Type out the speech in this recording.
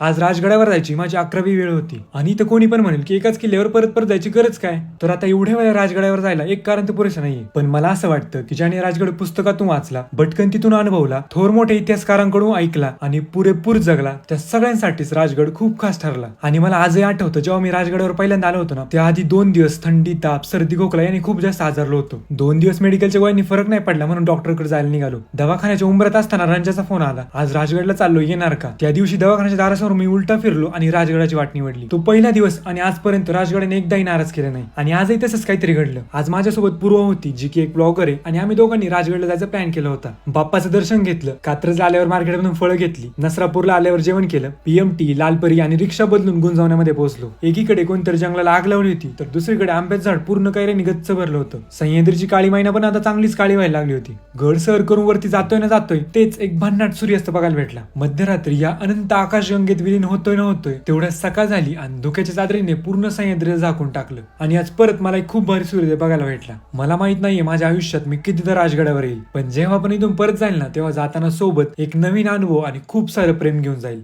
आज राजगडावर जायची माझी 11वी वेळ होती आणि इथं कोणी पण म्हणेल की एकाच किल्ल्यावर परत परत जायची गरज काय. तर आता एवढ्या वेळा राजगडावर जायला एक कारण तर पुरेसं नाहीये, पण मला असं वाटतं की ज्याने राजगड पुस्तकातून वाचला, भटकंतीतून अनुभवला, थोर मोठ्या इतिहासकारांकडून ऐकला आणि पुरेपूर जगला, त्या सगळ्यांसाठीच राजगड खूप खास ठरला. आणि मला आजही आठवतं जेव्हा मी राजगडावर पहिल्यांदा आलो होतो ना, त्याआधी 2 दिवस थंडी, ताप, सर्दी, खोकला याने खूप जास्त आजारलो होतो. 2 दिवस मेडिकलच्या गोळ्यांनी फरक नाही पडला म्हणून डॉक्टरकडे जायला निघालो. दवाखान्याच्या उंबरात असताना रंजाचा फोन आला, आज राजगडला चाललो, येणार का? त्या दिवशी दवाखान्याच्या दारासमोर मी उलटा फिरलो आणि राजगडाची वाट निवडली. तो पहिला दिवस आणि आजपर्यंत राजगडाने एकदाही नाराज केलं नाही. आणि आजही तसंच काहीतरी घडलं. आज माझ्यासोबत पूर्व होती, जी की एक ब्लॉगर आहे, आणि आम्ही दोघांनी राजगडला जायचा प्लॅन केला होता. बाप्पाचं दर्शन घेतलं, कात्रजला आल्यावर मार्केटमधून फळं घेतली, नसरापूरला आल्यावर जेवण केलं, पीएमटी, लालपरी आणि रिक्षा बदलून गुंजवण्यामध्ये पोहोचलो. एकीकडे कोणतरी जंगलाला आग लावली होती, तर दुसरीकडे आंब्याचं झाड पूर्ण कैऱ्याने गच्च भरलं होतं. सह्याद्रीची काळी मैना पण आता चांगलीच काळी व्हायला लागली होती. गड सर करून वरती जातोय तेच एक भन्नाट सूर्यास्त बघायला भेटला. मध्यरात्री या अनंत आकाशगंगेत विलीन होतोय तेवढ्यात सकाळ झाली आणि धुक्याच्या चादरीने पूर्ण सह्याद्रीला झाकून टाकलं. आणि आज परत मला एक खूप भारी सूर्योदय बघायला भेटला. मला माहित नाहीये माझ्या आयुष्यात मी कितीदा राजगडावर येईल, पण जेव्हा पण इथून परत जाईल ना, तेव्हा जाताना सोबत एक नवीन अनुभव आणि खूप सारं प्रेम घेऊन जाईल.